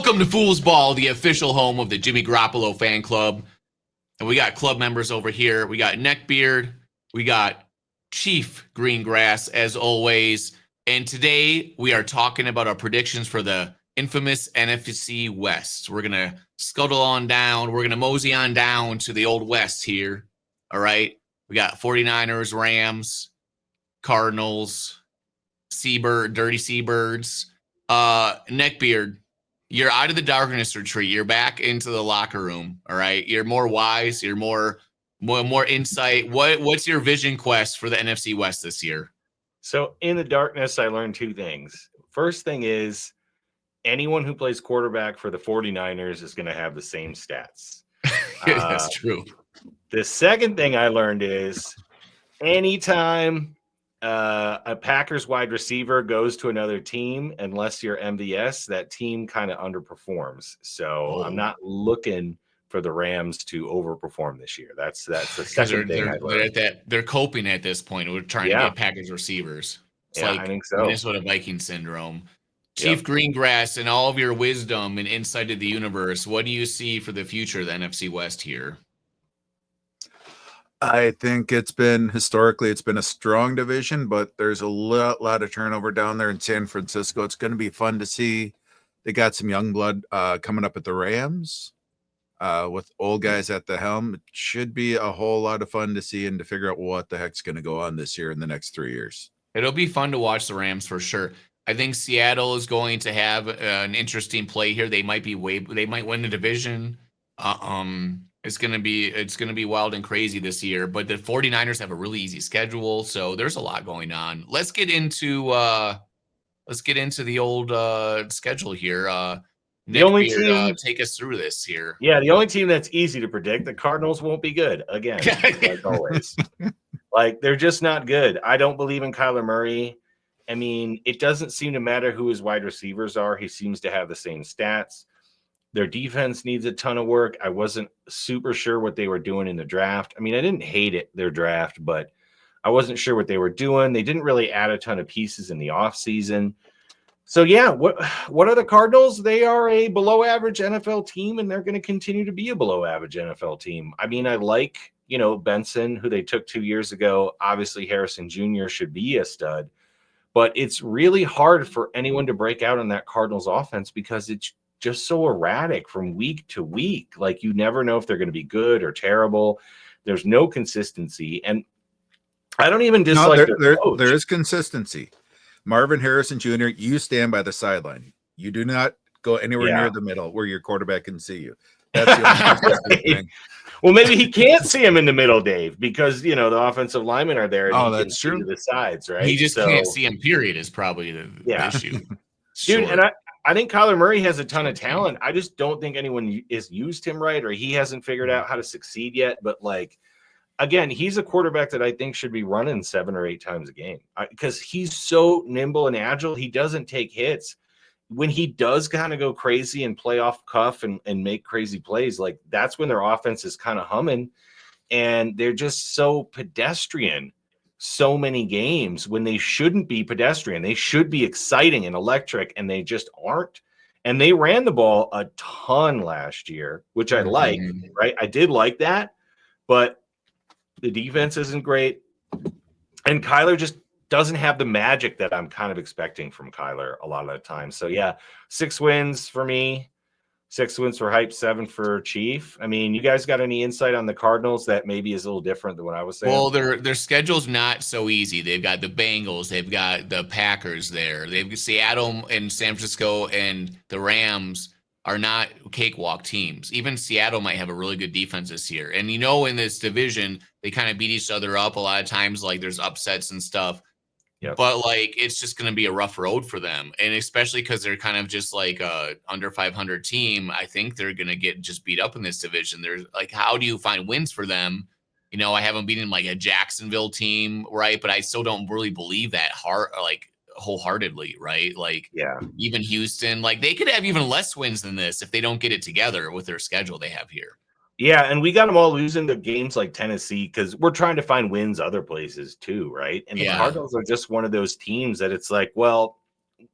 Welcome to Fool's Ball, the official home of the Jimmy Garoppolo fan club. And we got club members over here. We got Neckbeard. We got Chief Greengrass, as always. And today we are talking about our predictions for the infamous NFC West. We're going to scuttle on down. We're going to mosey on down to the old West here. All right. We got 49ers, Rams, Cardinals, Dirty Seabirds. Neckbeard, you're out of the darkness retreat. You're back into the locker room. All right. You're more wise. You're more insight. What's your vision quest for the NFC West this year? So in the darkness, I learned two things. First thing is anyone who plays quarterback for the 49ers is going to have the same stats. That's true. The second thing I learned is anytime a Packers wide receiver goes to another team, unless you're MVS, that team kind of underperforms. So I'm not looking for the Rams to overperform this year. That's the second thing I learned. They're coping at this point. We're trying to get Packers receivers. It's like I think so. Minnesota Vikings syndrome. Chief Greengrass, and all of your wisdom and insight of the universe, what do you see for the future of the NFC West here? I think historically it's been a strong division, but there's a lot of turnover down there in San Francisco. It's going to be fun to see. They got some young blood coming up at the Rams with old guys at the helm. It should be a whole lot of fun to see and to figure out what the heck's going to go on this year in the next 3 years. It'll be fun to watch the Rams for sure. I think Seattle is going to have an interesting play here. They might win the division. It's gonna be wild and crazy this year. But the 49ers have a really easy schedule, so there's a lot going on. Let's get into the old schedule here. The only team take us through this here. Yeah, the only team that's easy to predict, the Cardinals won't be good again, like always. Like they're just not good. I don't believe in Kyler Murray. I mean, it doesn't seem to matter who his wide receivers are. He seems to have the same stats. Their defense needs a ton of work. I wasn't super sure what they were doing in the draft. I mean, I didn't hate their draft, but I wasn't sure what they were doing. They didn't really add a ton of pieces in the offseason. So, yeah, what are the Cardinals? They are a below-average NFL team, and they're going to continue to be a below-average NFL team. I mean, I like, Benson, who they took 2 years ago. Obviously, Harrison Jr. should be a stud. But it's really hard for anyone to break out on that Cardinals offense because it's just so erratic from week to week. Like you never know if they're going to be good or terrible. There's no consistency. And I don't even dislike there is consistency. Marvin Harrison Jr., you stand by the sideline. You do not go anywhere near the middle where your quarterback can see you. That's the only consistent thing. Well, maybe he can't see him in the middle, Dave, because the offensive linemen are there. And that's true. To the sides, right? He just can't see him. Period is probably the issue, dude. And I think Kyler Murray has a ton of talent. I just don't think anyone has used him right, or he hasn't figured out how to succeed yet. But again, he's a quarterback that I think should be running 7 or 8 times a game because he's so nimble and agile. He doesn't take hits. When he does kind of go crazy and play off cuff and make crazy plays, that's when their offense is kind of humming, and they're just so pedestrian so many games when they shouldn't be pedestrian. They should be exciting and electric, and they just aren't. And they ran the ball a ton last year, which I like, right? I did like that, but the defense isn't great. And Kyler just doesn't have the magic that I'm kind of expecting from Kyler a lot of the time. So, 6 wins for me, 6 wins for Hype, 7 for Chief. I mean, you guys got any insight on the Cardinals that maybe is a little different than what I was saying? Well, their schedule's not so easy. They've got the Bengals. They've got the Packers there. They've got Seattle and San Francisco, and the Rams are not cakewalk teams. Even Seattle might have a really good defense this year. And, in this division, they kind of beat each other up a lot of times. There's upsets and stuff. Yep. But it's just going to be a rough road for them. And especially because they're kind of just a under 500 team, I think they're going to get just beat up in this division. There's how do you find wins for them? I haven't beaten a Jacksonville team, right? But I still don't really believe that wholeheartedly, right? Even Houston, they could have even less wins than this if they don't get it together with their schedule they have here. Yeah, and we got them all losing to games like Tennessee because we're trying to find wins other places too, right? And the Cardinals are just one of those teams that it's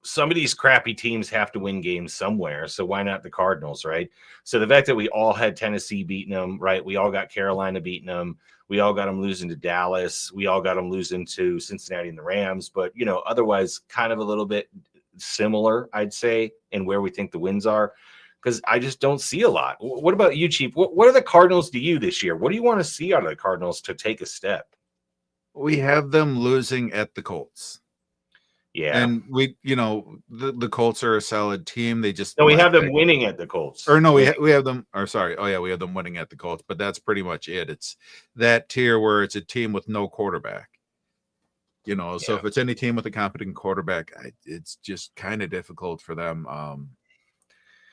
some of these crappy teams have to win games somewhere. So why not the Cardinals, right? So the fact that we all had Tennessee beating them, right? We all got Carolina beating them. We all got them losing to Dallas. We all got them losing to Cincinnati and the Rams. But, otherwise kind of a little bit similar, I'd say, in where we think the wins are, because I just don't see a lot. What about you, Chief? What are the Cardinals to you this year? What do you want to see out of the Cardinals to take a step? We have them losing at the Colts. Yeah. And the Colts are a solid team. They just No, we have them winning at the Colts. Or no, we have them. Or sorry, we have them winning at the Colts. But that's pretty much it. It's that tier where it's a team with no quarterback. So if it's any team with a competent quarterback, it's just kind of difficult for them.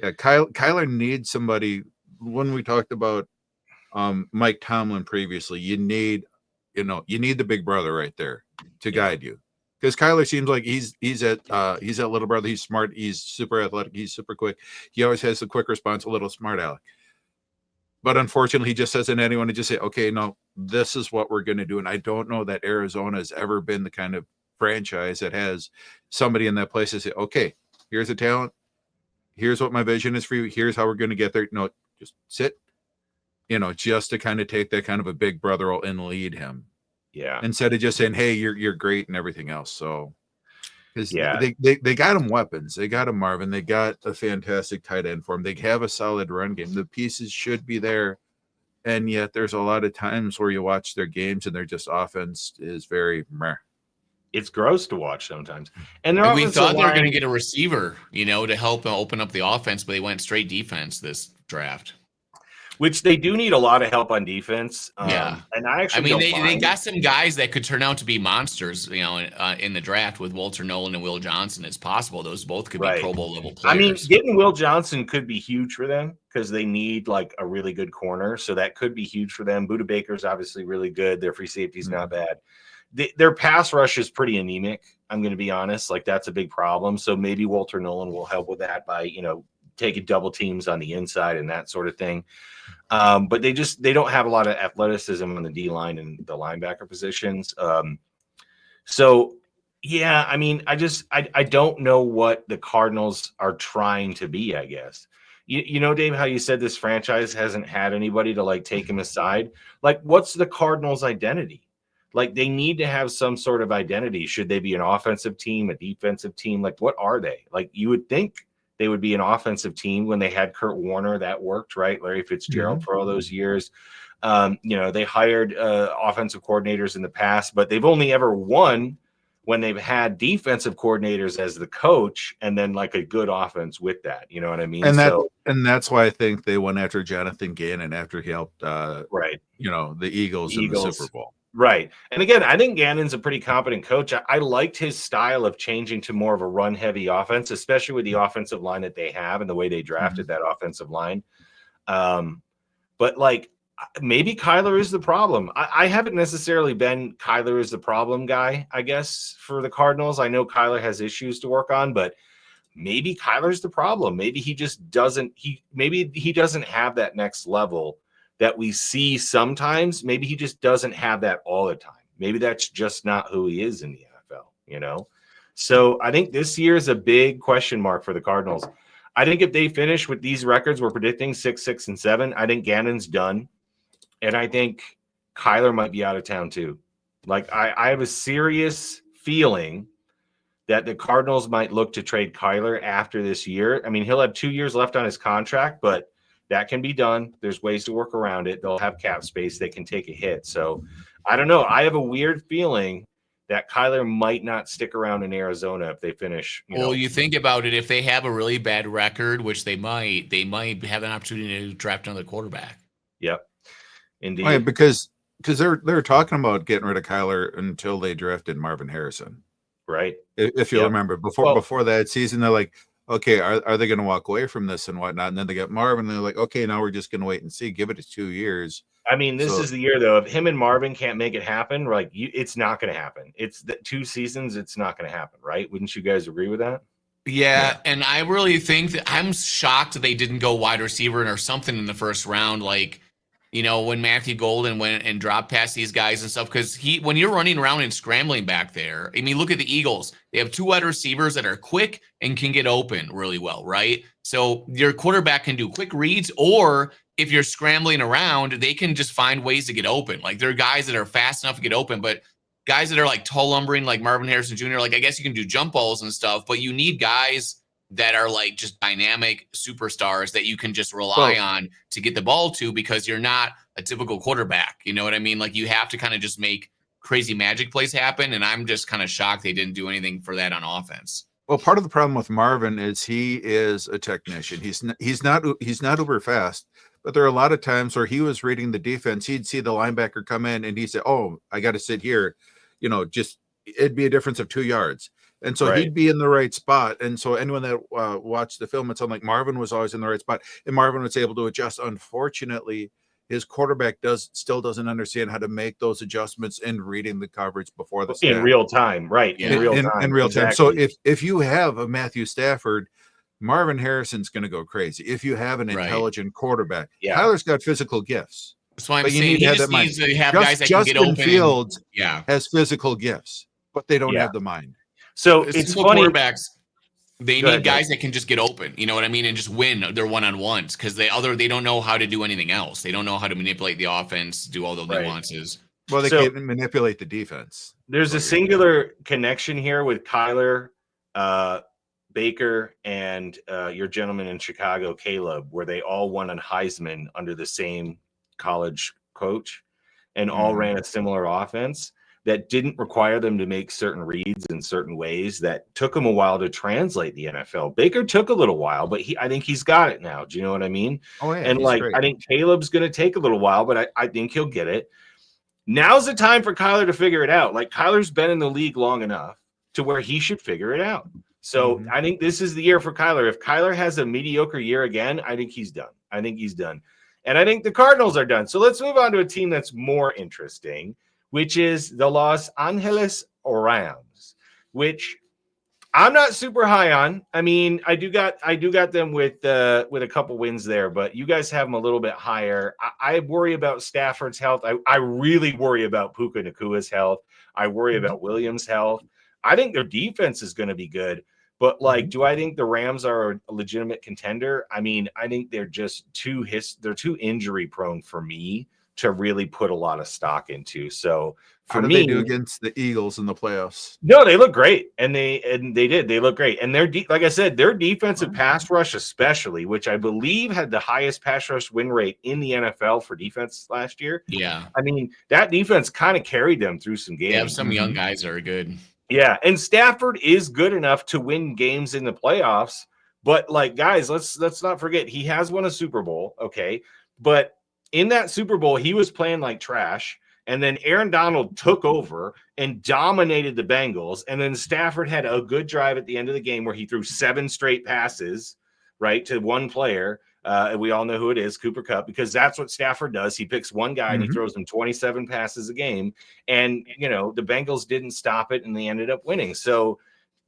Kyler needs somebody. When we talked about Mike Tomlin previously, you need the big brother right there to guide you. Because Kyler seems like he's that little brother. He's smart. He's super athletic. He's super quick. He always has a quick response, a little smart aleck. But unfortunately, he just doesn't anyone to just say, okay, no, this is what we're going to do. And I don't know that Arizona has ever been the kind of franchise that has somebody in that place to say, okay, here's the talent. Here's what my vision is for you. Here's how we're going to get there. No, just sit, just to kind of take that kind of a big brother role and lead him. Yeah. Instead of just saying, hey, you're great and everything else. So, because they got him weapons. They got him Marvin. They got a fantastic tight end for him. They have a solid run game. The pieces should be there. And yet there's a lot of times where you watch their games and their just offense is very meh. It's gross to watch sometimes. And we thought they were going to get a receiver, to help open up the offense, but they went straight defense this draft. Which they do need a lot of help on defense. Yeah. And they got some guys that could turn out to be monsters, in the draft with Walter Nolan and Will Johnson. It's possible those both could be Pro Bowl level players. I mean, getting Will Johnson could be huge for them because they need like a really good corner. So that could be huge for them. Buda Baker's obviously really good. Their free safety's not bad. Their pass rush is pretty anemic. I'm going to be honest. Like that's a big problem. So maybe Walter Nolan will help with that by, taking double teams on the inside and that sort of thing. But they don't have a lot of athleticism on the D line and the linebacker positions. So yeah, I mean, I don't know what the Cardinals are trying to be, I guess. Dave, how you said this franchise hasn't had anybody to like take him aside. Like, what's the Cardinals' identity? Like, they need to have some sort of identity. Should they be an offensive team, a defensive team? Like, what are they? Like, you would think they would be an offensive team. When they had Kurt Warner, that worked, right? Larry Fitzgerald for all those years. They hired offensive coordinators in the past, but they've only ever won when they've had defensive coordinators as the coach and then like a good offense with that. You know what I mean? And that's why I think they went after Jonathan Gannon after he helped, the Eagles in the Super Bowl. Right. And again, I think Gannon's a pretty competent coach. I liked his style of changing to more of a run-heavy offense, especially with the offensive line that they have and the way they drafted that offensive line. But like, maybe Kyler is the problem. I haven't necessarily been Kyler is the problem guy, I guess, for the Cardinals. I know Kyler has issues to work on, but maybe Kyler's the problem. Maybe he just doesn't have that next level that we see sometimes. Maybe he just doesn't have that all the time. Maybe that's just not who he is in the NFL, So I think this year is a big question mark for the Cardinals. I think if they finish with these records, we're predicting 6, 6, and 7. I think Gannon's done. And I think Kyler might be out of town too. Like I have a serious feeling that the Cardinals might look to trade Kyler after this year. I mean, he'll have 2 years left on his contract, but that can be done. There's ways to work around it. They'll have cap space. They can take a hit. So I don't know. I have a weird feeling that Kyler might not stick around in Arizona if they finish. You think about it. If they have a really bad record, which they might have an opportunity to draft another quarterback. Yep. Indeed. Oh, yeah, because they're talking about getting rid of Kyler until they drafted Marvin Harrison. Right. If you'll remember before that season, they're like, okay, are they going to walk away from this and whatnot? And then they get Marvin, and they're like, okay, now we're just going to wait and see. Give it 2 years. I mean, this is the year, though. If him and Marvin can't make it happen, like it's not going to happen. It's the 2 seasons. It's not going to happen, right? Wouldn't you guys agree with that? Yeah, and I really think that I'm shocked that they didn't go wide receiver or something in the first round. Like, when Matthew Golden went and dropped past these guys and stuff, because when you're running around and scrambling back there, I mean, look at the Eagles. They have 2 wide receivers that are quick and can get open really well, right? So your quarterback can do quick reads, or if you're scrambling around, they can just find ways to get open. Like there are guys that are fast enough to get open, but guys that are like tall lumbering, like Marvin Harrison Jr., like I guess you can do jump balls and stuff, but you need guys that are like just dynamic superstars that you can just rely on to get the ball to, because you're not a typical quarterback. You know what I mean? Like you have to kind of just make crazy magic plays happen. And I'm just kind of shocked they didn't do anything for that on offense. Well, part of the problem with Marvin is he is a technician. He's not uber fast, but there are a lot of times where he was reading the defense. He'd see the linebacker come in and he'd say, "Oh, I got to sit here." Just it'd be a difference of 2 yards. And so he'd be in the right spot. And so anyone that watched the film, it sounded like Marvin was always in the right spot, and Marvin was able to adjust. Unfortunately, his quarterback still doesn't understand how to make those adjustments in reading the coverage before the snap. In real time, right? In real time. So if you have a Matthew Stafford, Marvin Harrison's going to go crazy. If you have an intelligent quarterback, Kyler's got physical gifts. That's why I'm saying he just needs to have guys that can get open. Fields has physical gifts, but they don't have the mind. So it's funny. Quarterbacks, they need guys that can just get open. You know what I mean? And just win their one-on-ones, because they don't know how to do anything else. They don't know how to manipulate the offense, do all the nuances. Well, they can't manipulate the defense. There's a singular connection here with Kyler, Baker, and your gentleman in Chicago, Caleb, where they all won on Heisman under the same college coach and all ran a similar offense that didn't require them to make certain reads in certain ways that took them a while to translate the NFL. Baker took a little while, but I think he's got it now. Do you know what I mean? Oh, yeah, and like, great. I think Caleb's going to take a little while, but I think he'll get it. Now's the time for Kyler to figure it out. Like, Kyler's been in the league long enough to where he should figure it out. So I think this is the year for Kyler. If Kyler has a mediocre year again, I think he's done. And I think the Cardinals are done. So let's move on to a team that's more interesting, which is the Los Angeles Rams, which I'm not super high on. I mean, I do got them with a couple wins there, but you guys have them a little bit higher. I worry about Stafford's health. I really worry about Puka Nakua's health. I worry about Williams' health. I think their defense is going to be good, but like, do I think the Rams are a legitimate contender? I mean, I think they're just they're too injury prone for me to really put a lot of stock into. So for me, they do against the Eagles in the playoffs? No, they look great, and they look great. And like I said, their defensive pass rush, especially, which I believe had the highest pass rush win rate in the NFL for defense last year. Yeah, I mean, that defense kind of carried them through some games. They have some young guys that are good. Yeah, and Stafford is good enough to win games in the playoffs. But like, guys, let's not forget, he has won a Super Bowl, okay, but in that Super Bowl, he was playing like trash, and then Aaron Donald took over and dominated the Bengals, and then Stafford had a good drive at the end of the game where he threw 7 straight passes, right, to one player, and we all know who it is, Cooper Kupp, because that's what Stafford does. He picks one guy and he throws him 27 passes a game, and, the Bengals didn't stop it, and they ended up winning. So,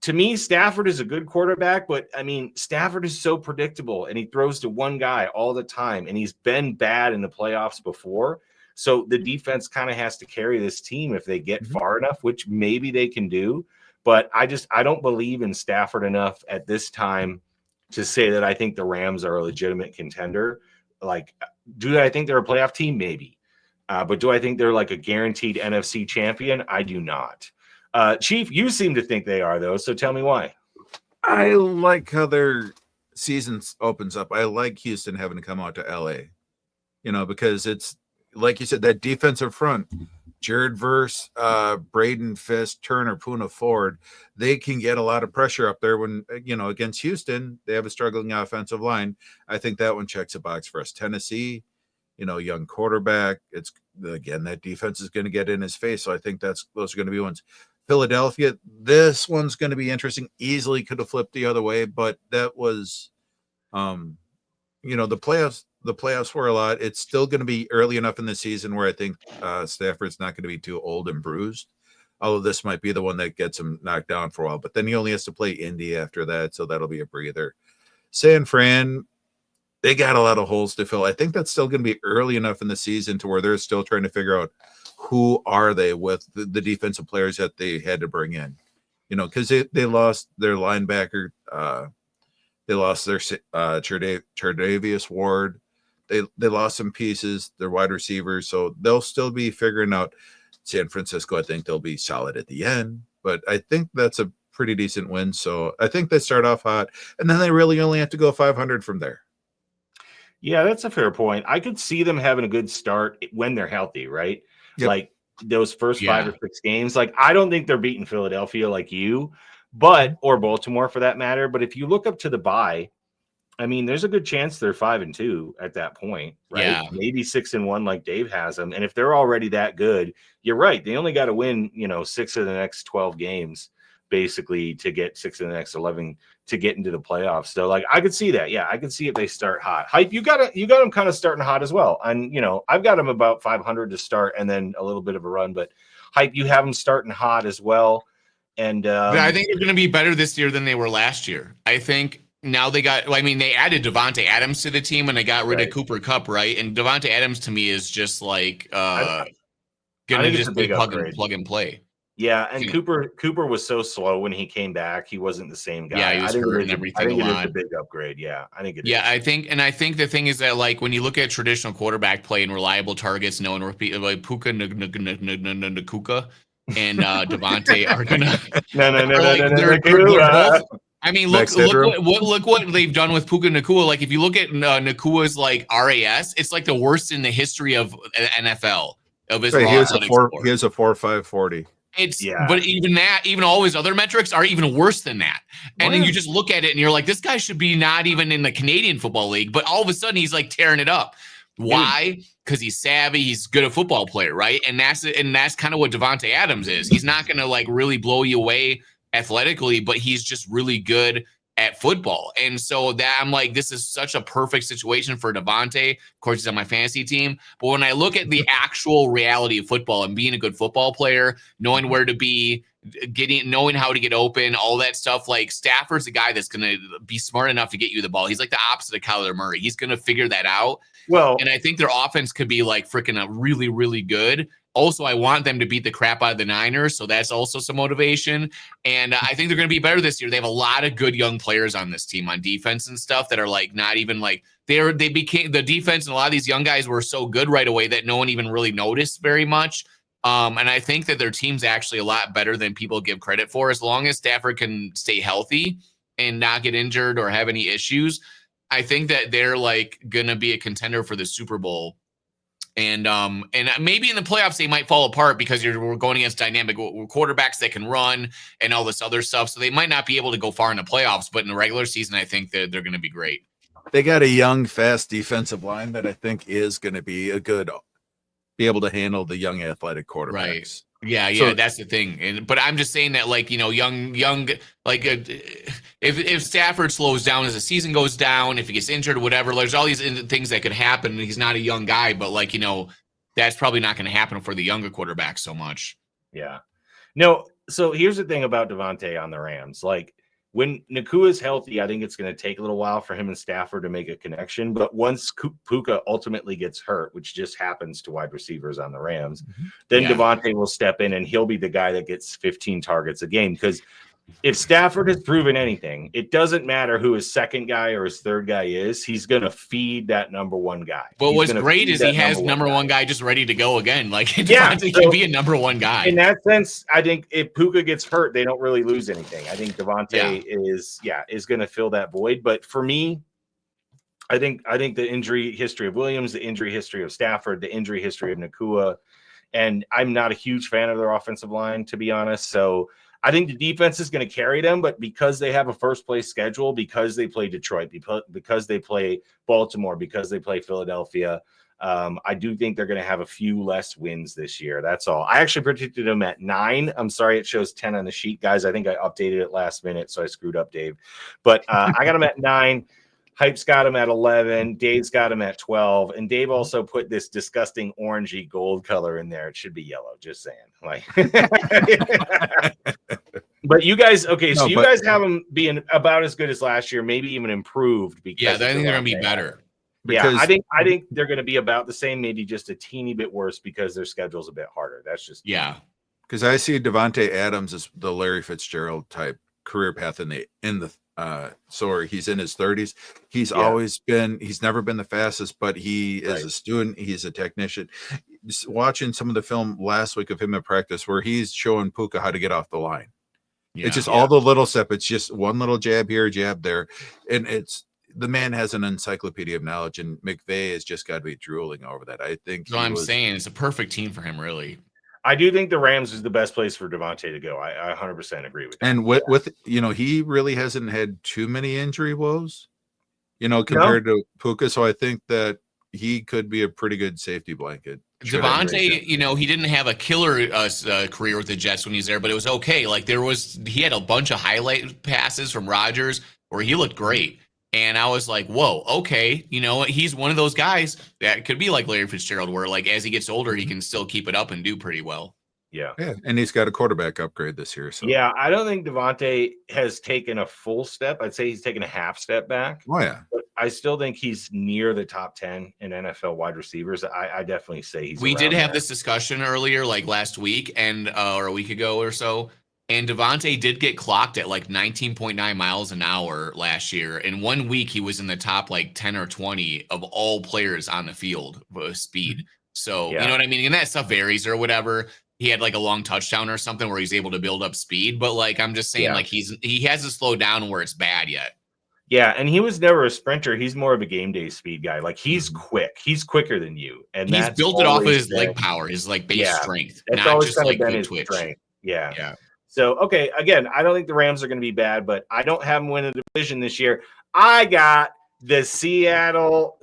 to me, Stafford is a good quarterback, but I mean, Stafford is so predictable and he throws to one guy all the time, and he's been bad in the playoffs before. So the defense kind of has to carry this team if they get far enough, which maybe they can do. But I don't believe in Stafford enough at this time to say that I think the Rams are a legitimate contender. Like, do I think they're a playoff team? Maybe. But do I think they're like a guaranteed NFC champion? I do not. Chief, you seem to think they are, though, so tell me why. I like how their season opens up. I like Houston having to come out to LA, because it's, like you said, that defensive front, Jared Verse, Braden Fisk, Turner, Puna Ford, they can get a lot of pressure up there when, against Houston, they have a struggling offensive line. I think that one checks a box for us. Tennessee, young quarterback. It's, again, that defense is going to get in his face. So I think those are going to be ones. Philadelphia, this one's going to be interesting. Easily could have flipped the other way, but that was, the playoffs were a lot. It's still going to be early enough in the season where I think Stafford's not going to be too old and bruised. Although this might be the one that gets him knocked down for a while, but then he only has to play Indy after that, so that'll be a breather. San Fran, they got a lot of holes to fill. I think that's still going to be early enough in the season to where they're still trying to figure out who are they with the defensive players that they had to bring in. Because they lost their linebacker. They lost their Tre'Davious Ward. They lost some pieces, their wide receivers. So they'll still be figuring out San Francisco. I think they'll be solid at the end. But I think that's a pretty decent win. So I think they start off hot. And then they really only have to go 500 from there. Yeah, that's a fair point. I could see them having a good start when they're healthy, right? Yep. Like those first 5 or 6 games. Like, I don't think they're beating Philadelphia like you, or Baltimore for that matter. But if you look up to the bye, I mean, there's a good chance they're 5-2 at that point, right? Yeah. Maybe 6-1 like Dave has them. And if they're already that good, you're right. They only got to win, 6 of the next 12 games, basically, to get 6 of the next 11 to get into the playoffs. So, like, I could see that. Yeah, I could see if they start hot. Hype, you got them kind of starting hot as well. And I've got them about 500 to start, and then a little bit of a run. But Hype, you have them starting hot as well. And I think they're going to be better this year than they were last year. I think now they added Devontae Adams to the team and they got rid of Cooper Kupp, right? And Devontae Adams to me is just like going to just be plug and play. Yeah, and Cooper was so slow when he came back. He wasn't the same guy. Yeah, he was hurt and everything. I think it is a big upgrade. Yeah, I think it is. Yeah, I think the thing is that, like, when you look at traditional quarterback play and reliable targets, no one repeat like Puka Nakuka and Devontae are gonna no. I mean, look what they've done with Puka Nacua. Like, if you look at Nakua's like RAS, it's like the worst in the history of NFL of his raw athletic score. He has a 4.540. But even all his other metrics are even worse than that. And then you just look at it and you're like, this guy should be not even in the Canadian Football League, but all of a sudden he's like tearing it up. Why? Because he's savvy, he's good a football player, right? And that's kind of what Devontae Adams is. He's not going to like really blow you away athletically, but he's just really good at football. And so that I'm like, this is such a perfect situation for Devontae. Of course, he's on my fantasy team. But when I look at the actual reality of football and being a good football player, knowing where to be, knowing how to get open, all that stuff, like Stafford's a guy that's going to be smart enough to get you the ball. He's like the opposite of Kyler Murray. He's going to figure that out. Well, and I think their offense could be like freaking really, really good. Also, I want them to beat the crap out of the Niners, so that's also some motivation. And I think they're going to be better this year. They have a lot of good young players on this team on defense and stuff that are like not even like they became the defense, and a lot of these young guys were so good right away that no one even really noticed very much. And I think that their team's actually a lot better than people give credit for. As long as Stafford can stay healthy and not get injured or have any issues, I think that they're like going to be a contender for the Super Bowl. And maybe in the playoffs, they might fall apart because we're going against dynamic quarterbacks that can run and all this other stuff. So they might not be able to go far in the playoffs, but in the regular season, I think that they're going to be great. They got a young, fast defensive line that I think is going to be be able to handle the young athletic quarterbacks. Right. Yeah, that's the thing. But I'm just saying that, like, young, like if Stafford slows down as the season goes down, if he gets injured or whatever, there's all these things that could happen. He's not a young guy, but like, that's probably not going to happen for the younger quarterback so much. Yeah. No. So here's the thing about Devontae on the Rams. Like, when Nakua is healthy, I think it's going to take a little while for him and Stafford to make a connection. But once Puka ultimately gets hurt, which just happens to wide receivers on the Rams, then Devontae will step in and he'll be the guy that gets 15 targets a game. Because if Stafford has proven anything, it doesn't matter who his second guy or his third guy is. He's going to feed that number one guy. But what's great is he has number one guy just ready to go again. Like, Devontae can be a number one guy. In that sense, I think if Puka gets hurt, they don't really lose anything. I think Devontae is going to fill that void. But for me, I think the injury history of Williams, the injury history of Stafford, the injury history of Nakua, and I'm not a huge fan of their offensive line, to be honest. So I think the defense is going to carry them, but because they have a first place schedule, because they play Detroit, because they play Baltimore, because they play Philadelphia, I do think they're going to have a few less wins this year. That's all. I actually predicted them at 9. I'm sorry, it shows 10 on the sheet, guys. I think I updated it last minute, so I screwed up, Dave. But I got them at 9. Hype's got him at 11. Dave's got him at 12. And Dave also put this disgusting orangey gold color in there. It should be yellow, just saying. Like, but you guys, you guys have them being about as good as last year, maybe even improved. Because I think they're going to be better. Yeah, because I think they're going to be about the same, maybe just a teeny bit worse because their schedule's a bit harder. That's just Yeah. because I see Devontae Adams as the Larry Fitzgerald type career path so he's in his 30s. He's never been the fastest, but he is a student, he's a technician. Just watching some of the film last week of him in practice where he's showing Puka how to get off the line. It's just all the little stuff. It's just one little jab here, jab there. And the man has an encyclopedia of knowledge, and McVay has just got to be drooling over that. I think So I'm saying it's a perfect team for him, really. I do think the Rams is the best place for Devontae to go. I 100% agree with that. And with he really hasn't had too many injury woes, compared to Puka. So I think that he could be a pretty good safety blanket. Devontae, he didn't have a killer career with the Jets when he's there, but it was okay. Like he had a bunch of highlight passes from Rodgers where he looked great. And I was like, whoa, okay. He's one of those guys that could be like Larry Fitzgerald, where like as he gets older, he can still keep it up and do pretty well. Yeah. And he's got a quarterback upgrade this year. So yeah, I don't think Devontae has taken a full step. I'd say he's taken a half step back. Oh, yeah. But I still think he's near the top 10 in NFL wide receivers. I definitely say he's. We did have this discussion earlier, like last week or a week ago or so. And Devontae did get clocked at like 19.9 miles an hour last year. In 1 week, he was in the top like 10 or 20 of all players on the field with speed. So, you know what I mean? And that stuff varies or whatever. He had like a long touchdown or something where he's able to build up speed. But like, I'm just saying, like he hasn't slowed down where it's bad yet. Yeah, and he was never a sprinter. He's more of a game day speed guy. Like he's quick. He's quicker than you. And he's built it off of his leg power, his like base strength. That's not always just kind like of been good his twitch. strength. Yeah. Yeah. So, okay, again, I don't think the Rams are going to be bad, but I don't have them win a division this year. I got the Seattle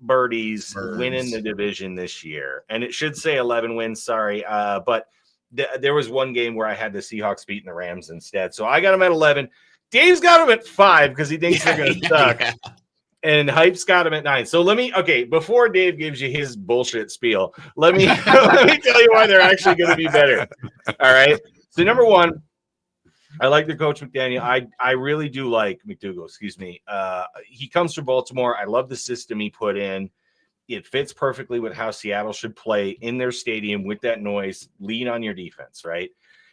Birdies winning the division this year. And it should say 11 wins, sorry. But there was one game where I had the Seahawks beating the Rams instead. So I got them at 11. Dave's got them at 5 because he thinks they're going to suck. Yeah. And Hype's got him at 9. So before Dave gives you his bullshit spiel, let me tell you why they're actually going to be better. All right. So number one, I like the coach McDaniel. I really do like McDougal. Excuse me. He comes from Baltimore. I love the system he put in. It fits perfectly with how Seattle should play in their stadium with that noise. Lean on your defense, right?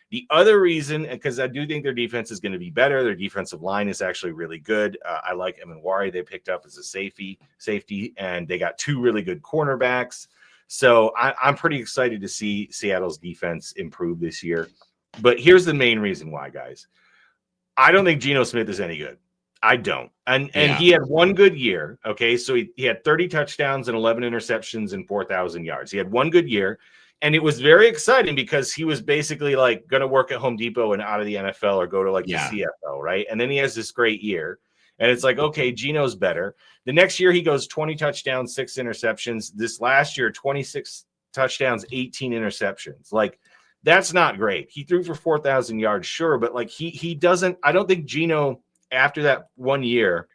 The other reason, because I do think their defense is going to be better. Their defensive line is actually really good. I like Emanwari. They picked up as a safety, and they got 2 really good cornerbacks. So I'm pretty excited to see Seattle's defense improve this year. But here's the main reason why, guys. I don't think Geno Smith is any good. I don't. And he had one good year. Okay. So he had 30 touchdowns and 11 interceptions and 4,000 yards. He had one good year. And it was very exciting because he was basically like going to work at Home Depot and out of the NFL or go to like the CFL. Right. And then he has this great year. And it's like, okay, Geno's better. The next year he goes 20 touchdowns, 6 interceptions. This last year, 26 touchdowns, 18 interceptions. Like, that's not great. He threw for 4,000 yards, sure, but like he doesn't. I don't think Geno after that 1 year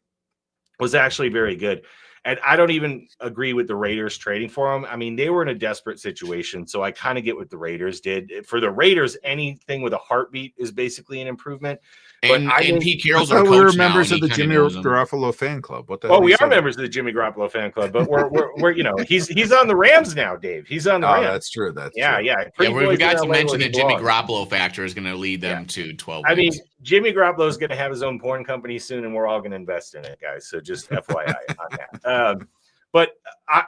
was actually very good. And I don't even agree with the Raiders trading for him. I mean, they were in a desperate situation, so I kind of get what the Raiders did. For the Raiders, anything with a heartbeat is basically an improvement. And Pete Carroll's our we coach were members now, of the Jimmy Garoppolo fan club. What the hell? We are members of the Jimmy Garoppolo fan club, but we're he's on the Rams now, Dave. He's on the Rams. That's true. That's true. We got to mention the Jimmy Garoppolo factor is going to lead them to 12 wins. I mean, Jimmy Garoppolo is going to have his own porn company soon, and we're all going to invest in it, guys. So just FYI on that. But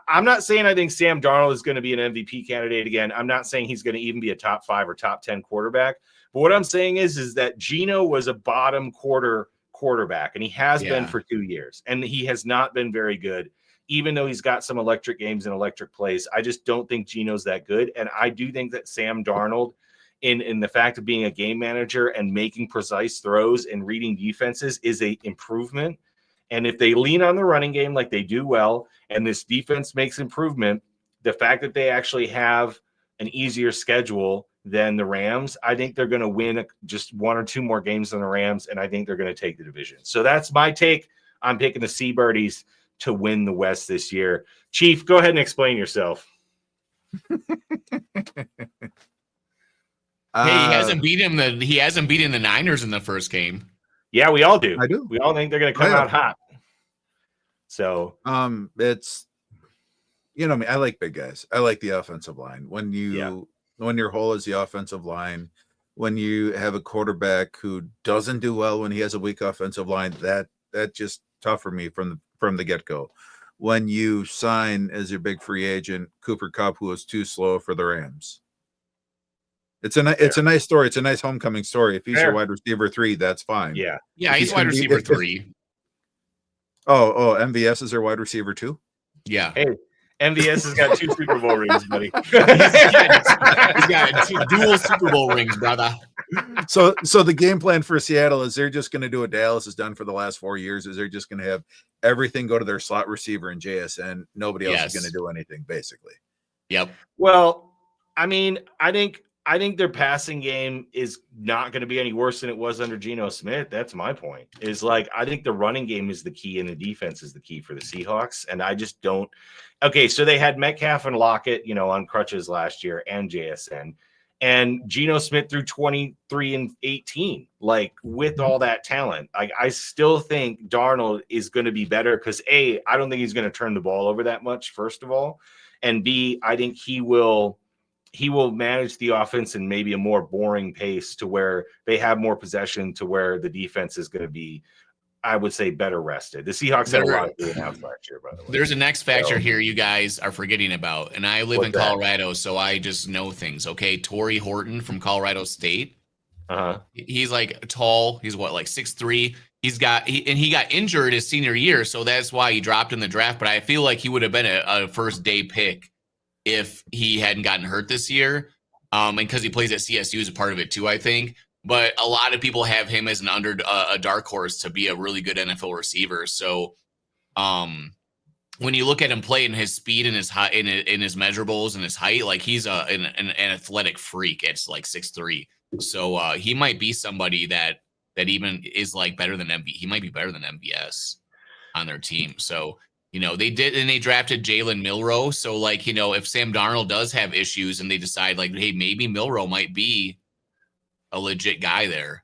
I'm not saying I think Sam Darnold is going to be an MVP candidate again. I'm not saying he's going to even be a top 5 or top 10 quarterback. But what I'm saying is that Geno was a bottom quarter quarterback, and he has been for 2 years, and he has not been very good, even though he's got some electric games and electric plays. I just don't think Geno's that good, and I do think that Sam Darnold, in the fact of being a game manager and making precise throws and reading defenses, is a improvement. And if they lean on the running game like they do well, and this defense makes improvement, the fact that they actually have an easier schedule than the Rams, I think they're going to win just 1 or 2 more games than the Rams, and I think they're going to take the division. So that's my take. I'm picking the Seabirdies to win the West this year. Chief, go ahead and explain yourself. He hasn't beaten the Niners in the first game. Yeah, we all do. I do. We all think they're going to come out hot. So It's me. I like big guys. I like the offensive line. When your hole is the offensive line, when you have a quarterback who doesn't do well when he has a weak offensive line, that just tough for me from the get go. When you sign as your big free agent Cooper Kupp, who was too slow for the Rams. It's a nice story. It's a nice homecoming story. If he's your wide receiver 3, that's fine. Yeah, he's wide receiver 3. MVS is their wide receiver 2. Yeah. Hey, MVS has got 2 Super Bowl rings, buddy. He's got 2 dual Super Bowl rings, brother. So the game plan for Seattle is they're just going to do what Dallas has done for the last 4 years. Is they're just going to have everything go to their slot receiver and JSN. Nobody else is going to do anything, basically. Yep. Well, I mean, I think their passing game is not going to be any worse than it was under Geno Smith. That's my point. Is like I think the running game is the key and the defense is the key for the Seahawks. And I just don't. Okay, so they had Metcalf and Lockett, on crutches last year and JSN. And Geno Smith threw 23 and 18, like with all that talent. I still think Darnold is going to be better because A, I don't think he's going to turn the ball over that much, first of all. And B, I think he will manage the offense in maybe a more boring pace to where they have more possession to where the defense is going to be, I would say, better rested. The Seahawks had a lot of doing out last year, by the way. There's a next factor here you guys are forgetting about, and I live in Colorado, so I just know things. Okay, Torrey Horton from Colorado State. He's like tall. He's like 6'3". He got injured his senior year, so that's why he dropped in the draft. But I feel like he would have been a first day pick if he hadn't gotten hurt this year. And because he plays at CSU is a part of it too, I think. But a lot of people have him as a dark horse to be a really good NFL receiver. So when you look at him play in his speed and his height, in his measurables and his height, like he's an athletic freak. It's like 6'3". So he might be somebody that even is like better than MV. He might be better than MVS on their team. So they drafted Jalen Milroe. So like if Sam Darnold does have issues and they decide like, hey, maybe Milroe might be a legit guy there.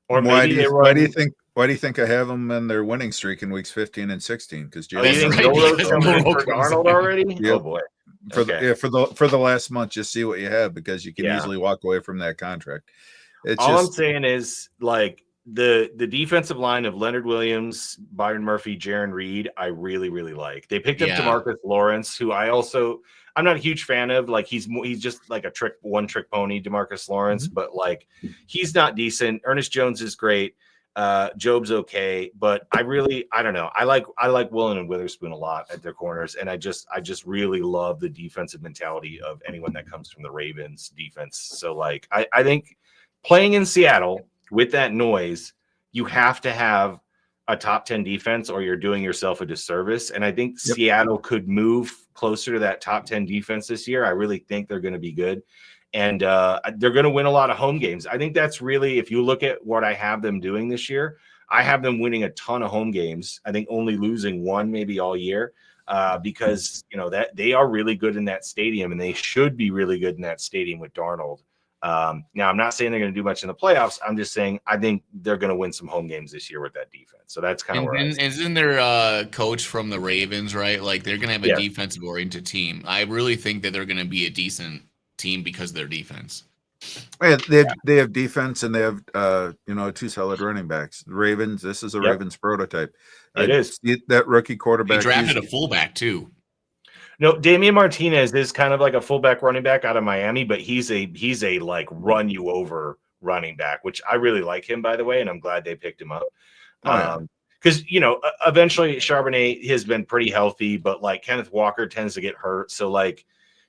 Or why do you think I have them in their winning streak in weeks 15 and 16? Because for Darnold already? Yep. Oh boy. For the last month, just see what you have because you can easily walk away from that contract. I'm saying is like the defensive line of Leonard Williams, Byron Murphy, Jaron Reed, I really, really like. They picked up DeMarcus Lawrence, who I'm not a huge fan of. Like he's just like a one trick pony, DeMarcus Lawrence, but like he's not decent. Ernest Jones is great. Job's okay, but I don't know. I like Willen and Witherspoon a lot at their corners, and I just really love the defensive mentality of anyone that comes from the Ravens defense. So like I think playing in Seattle with that noise, you have to have a top 10 defense or you're doing yourself a disservice. And I think Seattle could move closer to that top 10 defense this year. I really think they're going to be good. And they're going to win a lot of home games. I think that's really, if you look at what I have them doing this year, I have them winning a ton of home games. I think only losing one maybe all year because, that they are really good in that stadium and they should be really good in that stadium with Darnold. Now, I'm not saying they're going to do much in the playoffs. I'm just saying I think they're going to win some home games this year with that defense. So that's kind of where isn't their coach from the Ravens, right? Like they're going to have a defensive-oriented team. I really think that they're going to be a decent team because of their defense. Yeah, they have defense and they have 2 solid running backs. The Ravens, this is a Ravens prototype. It is. That rookie quarterback. They drafted a fullback too. No, Damian Martinez is kind of like a fullback running back out of Miami, but he's a like run you over running back, which I really like him, by the way, and I'm glad they picked him up. Because eventually Charbonnet has been pretty healthy, but like Kenneth Walker tends to get hurt, so like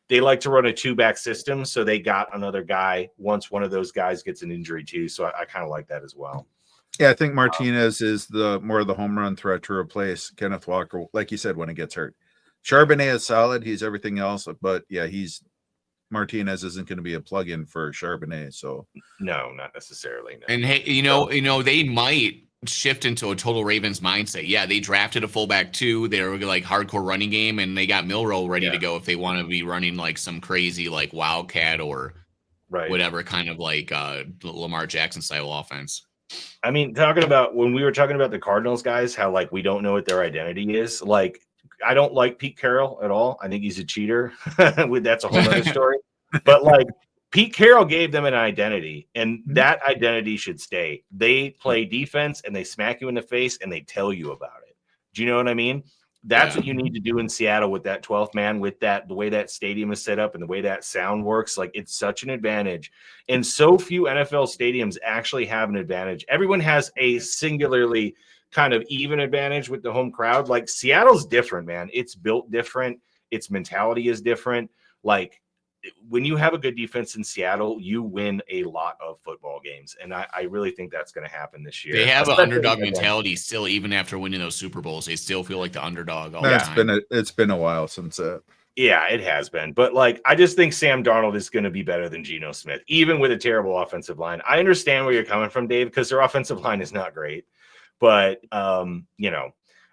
they like to run a 2-back system, so they got another guy once one of those guys gets an injury too. So I kind of like that as well. Yeah, I think Martinez is the more of the home run threat to replace Kenneth Walker, like you said, when he gets hurt. Charbonnet is solid. He's everything else, but yeah, Martinez isn't going to be a plug-in for Charbonnet. So no, not necessarily. No. And hey, they might shift into a total Ravens mindset. Yeah, they drafted a fullback too. They were like hardcore running game, and they got Milroe ready to go if they want to be running like some crazy like Wildcat or whatever kind of like Lamar Jackson style offense. I mean, talking about when we were talking about the Cardinals guys, how like we don't know what their identity is. Like, I don't like Pete Carroll at all. I think he's a cheater. That's a whole other story. But like Pete Carroll gave them an identity, and that identity should stay. They play defense and they smack you in the face and they tell you about it. Do you know what I mean? That's what you need to do in Seattle with that 12th man, with that, the way that stadium is set up and the way that sound works. Like, it's such an advantage. And so few NFL stadiums actually have an advantage. Everyone has a singularly kind of even advantage with the home crowd. Like, Seattle's different, man. It's built different. Its mentality is different. Like, when you have a good defense in Seattle, you win a lot of football games. And I really think that's going to happen this year. They have an underdog mentality still, even after winning those Super Bowls. They still feel like the underdog all the time. It's been a while since that. Yeah, it has been. But like, I just think Sam Darnold is going to be better than Geno Smith, even with a terrible offensive line. I understand where you're coming from, Dave, because their offensive line is not great. But you know,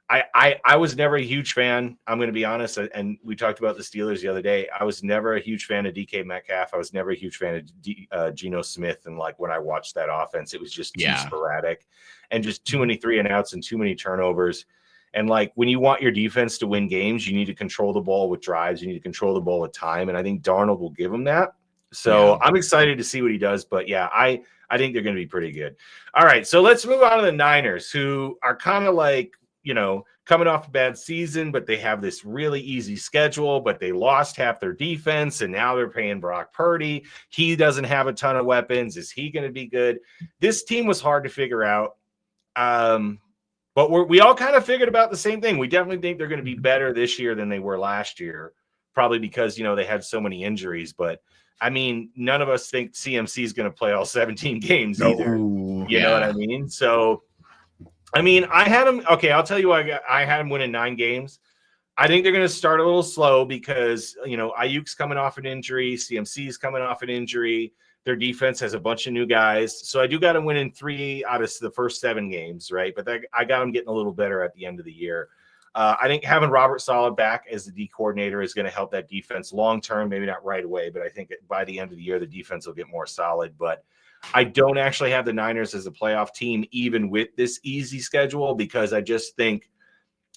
I was never a huge fan. I'm going to be honest. And we talked about the Steelers the other day. I was never a huge fan of DK Metcalf. I was never a huge fan of Geno Smith. And like, when I watched that offense, it was just too sporadic and just too many 3-and-outs and too many turnovers. And like, when you want your defense to win games, you need to control the ball with drives. You need to control the ball with time. And I think Darnold will give him that. So I'm excited to see what he does. But yeah, I think they're going to be pretty good. All right. So let's move on to the Niners, who are kind of like, you know, coming off a bad season, but they have this really easy schedule, but they lost half their defense, and now they're paying Brock Purdy. He doesn't have a ton of weapons. Is he going to be good? This team was hard to figure out. But we all kind of figured about the same thing. We definitely think they're going to be better this year than they were last year, probably because, you know, they had so many injuries. But, I mean, none of us think CMC is going to play all 17 games either. You know what I mean? So, I mean, I had him. Okay, I'll tell you what, I had him winning 9 games. I think they're going to start a little slow because, you know, Ayuk's coming off an injury. CMC's coming off an injury. Their defense has a bunch of new guys. So I do got them winning 3 out of the first 7 games, right? But I got them getting a little better at the end of the year. I think having Robert Saleh back as the D coordinator is going to help that defense long-term, maybe not right away, but I think by the end of the year, the defense will get more solid. But I don't actually have the Niners as a playoff team, even with this easy schedule, because I just think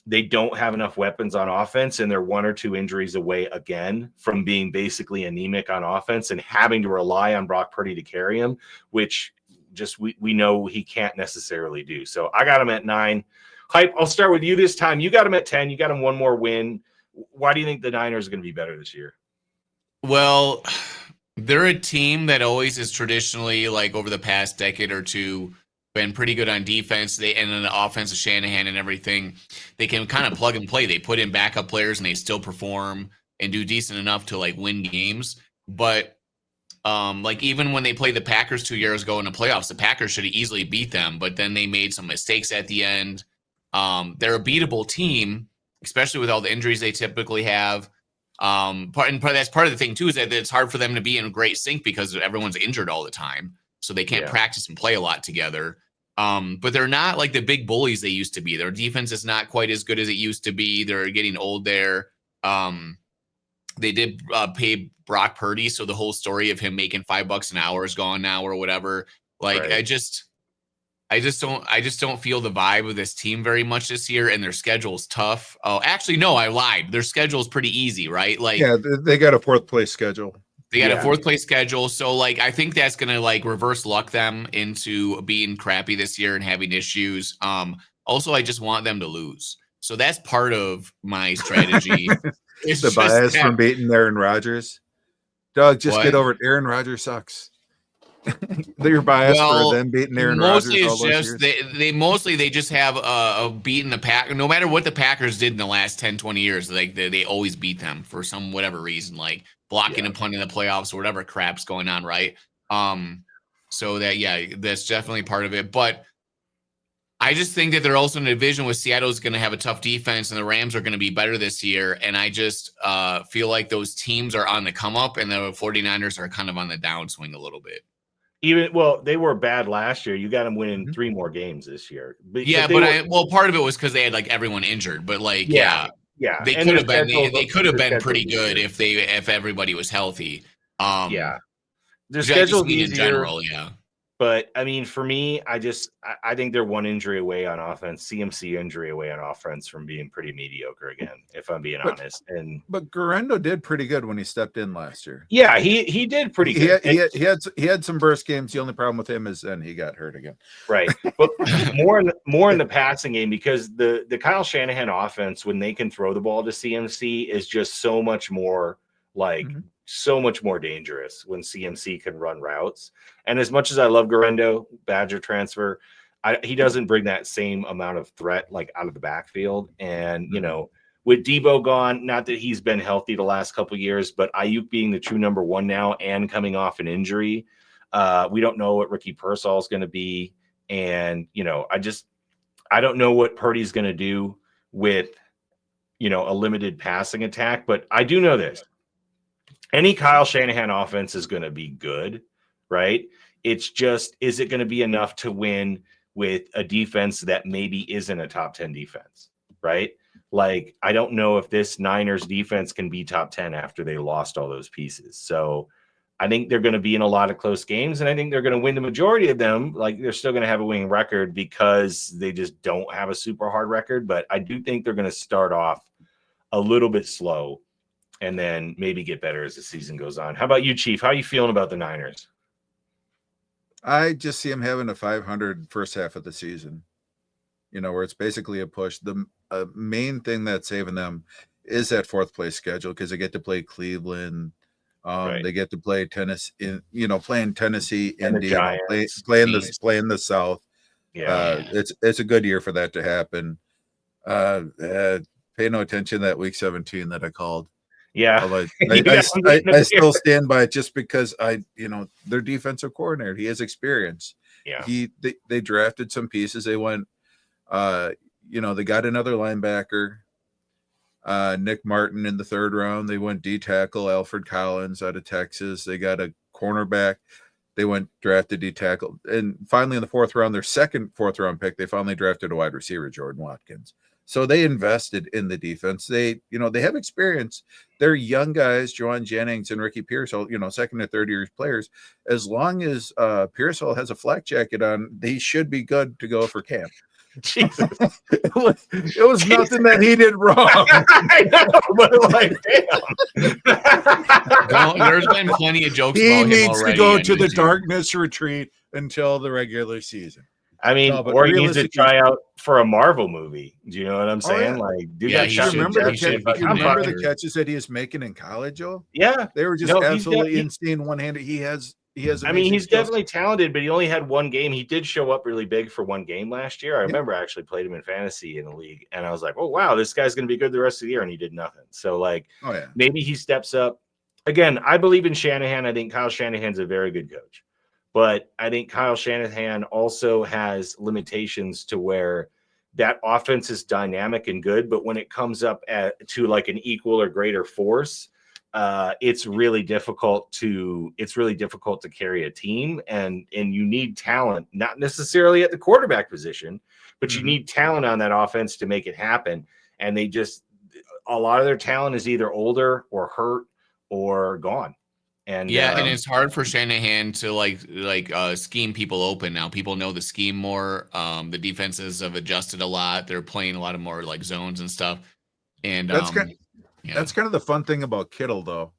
they don't have enough weapons on offense, and they're 1 or 2 injuries away again from being basically anemic on offense and having to rely on Brock Purdy to carry him, which just we know he can't necessarily do. So I got him at 9. Hype, I'll start with you this time. You got him at 10. You got him 1 more win. Why do you think the Niners are going to be better this year? Well, they're a team that always is traditionally, like over the past decade or two, been pretty good on defense. And then the offense of Shanahan and everything, they can kind of plug and play. They put in backup players and they still perform and do decent enough to like win games. But like even when they played the Packers 2 years ago in the playoffs, the Packers should have easily beat them, but then they made some mistakes at the end. They're a beatable team, especially with all the injuries they typically have. That's part of the thing too, is that it's hard for them to be in great sync because everyone's injured all the time, so they can't practice and play a lot together. But they're not like the big bullies they used to be. Their defense is not quite as good as it used to be. They're getting old there. They did pay Brock Purdy, so the whole story of him making $5 an hour is gone now or whatever. Like, right. I just don't feel the vibe of this team very much this year, and their schedule's tough. Oh, actually, no, I lied. Their schedule's pretty easy, right? Like, yeah, they got a 4th place schedule. They got a 4th place schedule. So like, I think that's going to like reverse luck them into being crappy this year and having issues. Also, I just want them to lose. So that's part of my strategy. It's the bias from beating Aaron Rodgers. Doug, just get over it. Aaron Rodgers sucks. They're biased for them beating Aaron Rodgers. Mostly it's just they just have a beating the Packers. No matter what the Packers did in the last 10, 20 years, like they always beat them for some whatever reason, like blocking and punting the playoffs or whatever crap's going on, right? So that's definitely part of it. But I just think that they're also in a division with Seattle's going to have a tough defense, and the Rams are going to be better this year. And I just feel like those teams are on the come up, and the 49ers are kind of on the downswing a little bit. They were bad last year. You got them winning 3 more games this year. Part of it was because they had like everyone injured, but like they could have been pretty good if everybody was healthy. Their schedule's easier. In general, But I mean, for me, I think they're one injury away on offense, CMC injury away on offense from being pretty mediocre again, if I'm being But honest. And but Garendo did pretty good when he stepped in last year. yeah, he did pretty good. He had some burst games. The only problem with him is then he got hurt again. Right. But more in the passing game, because the Kyle Shanahan offense, when they can throw the ball to CMC, is just so much more like so much more dangerous when CMC can run routes. And as much as I love Garendo, Badger transfer, he doesn't bring that same amount of threat like out of the backfield. And with Debo gone, not that he's been healthy the last couple of years, but Ayuk being the true number one now and coming off an injury, we don't know what Ricky Pearsall is going to be. And, I don't know what Purdy's going to do with, a limited passing attack, but I do know this. Any Kyle Shanahan offense is going to be good, right? It's just, is it going to be enough to win with a defense that maybe isn't a top 10 defense, right? Like, I don't know if this Niners defense can be top 10 after they lost all those pieces. So I think they're going to be in a lot of close games, and I think they're going to win the majority of them. Like, they're still going to have a winning record because they just don't have a super hard record. But I do think they're going to start off a little bit slow and then maybe get better as the season goes on. How about you, Chief? How are you feeling about the Niners? I just see him having a 500 first half of the season, where it's basically a push. The main thing that's saving them is that fourth place schedule, because they get to play Cleveland. Right. They get to play Tennessee, playing Tennessee, And the Indiana, Giants, playing the South. Yeah. It's a good year for that to happen. Pay no attention to that week 17 that I called. Yeah. Although I still stand by it, just because their defensive coordinator, he has experience. Yeah. They drafted some pieces. They went, they got another linebacker, Nick Martin, in the third round. They went D tackle Alfred Collins out of Texas. They got a cornerback. They went drafted D tackle, and finally in the fourth round, their second fourth round pick, they finally drafted a wide receiver, Jordan Watkins. So they invested in the defense. They have experience. They're young guys, Juwan Jennings and Ricky Pearsall, second to third year players. As long as Pearsall has a flak jacket on, they should be good to go for camp. Jesus. It was nothing that he did wrong. I know, but Well, there's been plenty of jokes He about him needs already. to go to the darkness retreat until the regular season. I mean, or he needs to try out for a Marvel movie. Do you know what I'm saying? Dude, remember the catches that he was making in college, Joe? Yeah, they were just absolutely insane. One-handed. He has. I mean, he's definitely talented, but he only had one game. He did show up really big for one game last year. I remember I actually played him in fantasy in the league, and I was like, "Oh wow, this guy's going to be good the rest of the year," and he did nothing. So maybe he steps up. Again, I believe in Shanahan. I think Kyle Shanahan's a very good coach. But I think Kyle Shanahan also has limitations to where that offense is dynamic and good, but when it comes up to like an equal or greater force, it's really difficult to carry a team, and you need talent, not necessarily at the quarterback position, but you need talent on that offense to make it happen. And a lot of their talent is either older or hurt or gone. And and it's hard for Shanahan to scheme people open now. People know the scheme more. The defenses have adjusted a lot. They're playing a lot of more like zones and stuff. And that's kind of the fun thing about Kittle, though,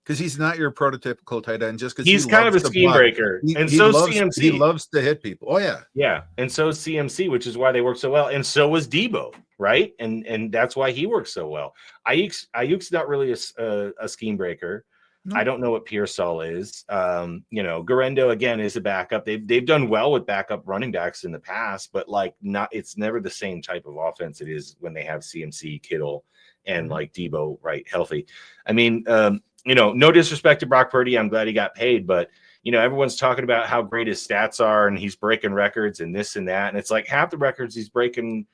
because he's not your prototypical tight end. Just because he's kind of a scheme breaker, and so CMC. He loves to hit people. Oh yeah, and so is CMC, which is why they work so well. And so was Debo, right? And that's why he works so well. Ayuk's not really a scheme breaker. No. I don't know what Pearsall is. Garendo again is a backup. They've done well with backup running backs in the past, but it's never the same type of offense it is when they have CMC, Kittle, and like Debo healthy. I mean, no disrespect to Brock Purdy. I'm glad he got paid, but everyone's talking about how great his stats are and he's breaking records and this and that. And it's like half the records he's breaking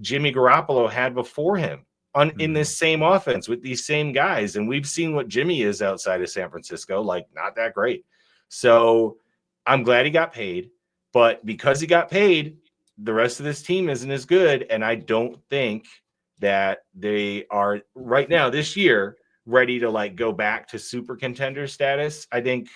Jimmy Garoppolo had before him. In this same offense with these same guys. And we've seen what Jimmy is outside of San Francisco, not that great. So I'm glad he got paid, but because he got paid, the rest of this team isn't as good. And I don't think that they are right now this year ready to go back to super contender status. I think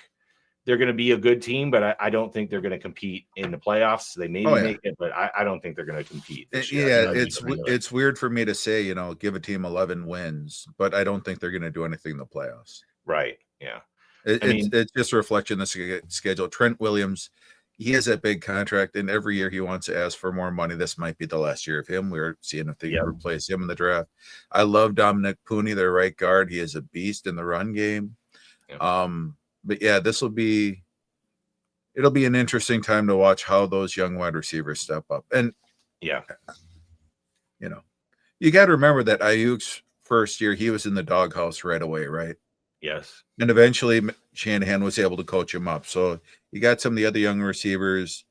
they're going to be a good team, but I don't think they're going to compete in the playoffs. They maybe make it, but I don't think they're going to compete this year. Yeah, it's weird for me to say, give a team 11 wins, but I don't think they're going to do anything in the playoffs. Right. Yeah. It's just a reflection of the schedule. Trent Williams, he has that big contract, and every year he wants to ask for more money. This might be the last year of him. We're seeing if they replace him in the draft. I love Dominic Pooney, their right guard. He is a beast in the run game. Yep. But yeah, it'll be an interesting time to watch how those young wide receivers step up. And you got to remember that Ayuk's first year, he was in the doghouse right away, right? Yes. And eventually Shanahan was able to coach him up. So you got some of the other young receivers.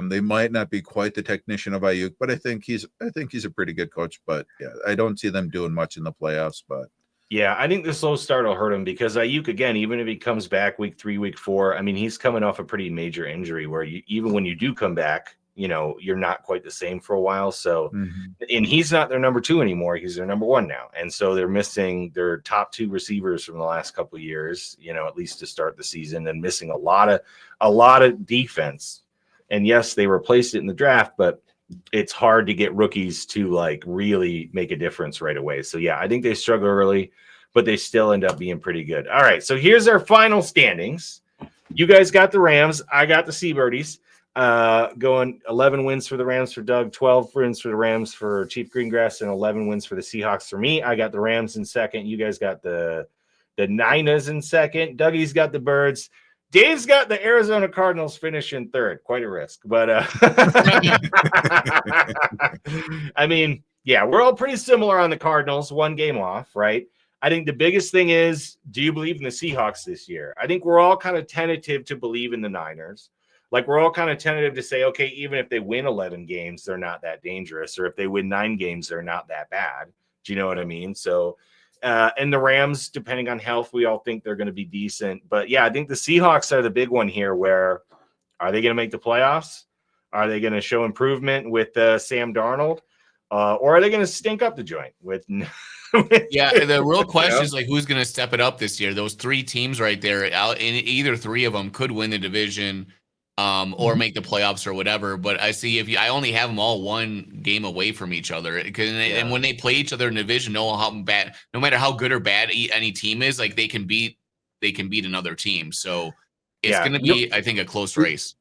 They might not be quite the technician of Ayuk, but I think he's a pretty good coach. But yeah, I don't see them doing much in the playoffs. But yeah, I think the slow start will hurt him because Ayuk, again, even if he comes back week 3, week 4, I mean, he's coming off a pretty major injury where even when you do come back, you're not quite the same for a while. So, and he's not their number 2 anymore. He's their number 1 now. And so they're missing their top 2 receivers from the last couple of years, at least to start the season, and missing a lot of defense. And yes, they replaced it in the draft, but it's hard to get rookies to really make a difference right away. So yeah, I think they struggle early, but they still end up being pretty good. All right. So here's our final standings. You guys got the Rams. I got the Seabirdies. Going 11 wins for the Rams for Doug, 12 wins for the Rams for Chief Greengrass, and 11 wins for the Seahawks for me. I got the Rams in second. You guys got the Niners in second. Dougie's got the Birds. Dave's got the Arizona Cardinals finishing third. Quite a risk, but I mean, yeah, we're all pretty similar on the Cardinals, 1 game off, right? I think the biggest thing is, do you believe in the Seahawks this year? I think we're all kind of tentative to believe in the Niners. We're all kind of tentative to say, okay, even if they win 11 games, they're not that dangerous. Or if they win 9 games, they're not that bad. Do you know what I mean? So, and the Rams, depending on health, we all think they're going to be decent. But yeah, I think the Seahawks are the big one here where are they going to make the playoffs? Are they going to show improvement with Sam Darnold? Or are they going to stink up the joint with yeah, the real question is who's going to step it up this year? Those 3 teams right there, either 3 of them could win the division. Or make the playoffs or whatever. But I see I only have them all 1 game away from each other. And when they play each other in division, no matter how good or bad any team is, they can beat another team. So it's going to be, I think, a close race.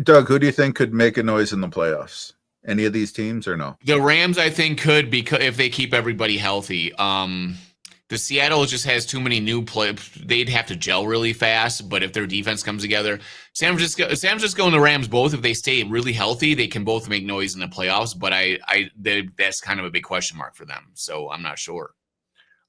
Doug, who do you think could make a noise in the playoffs? Any of these teams or no? The Rams, I think, could, because if they keep everybody healthy. The Seattle just has too many new players. They'd have to gel really fast, but if their defense comes together, San Francisco and the Rams, both, if they stay really healthy, they can both make noise in the playoffs. But that's kind of a big question mark for them. So I'm not sure.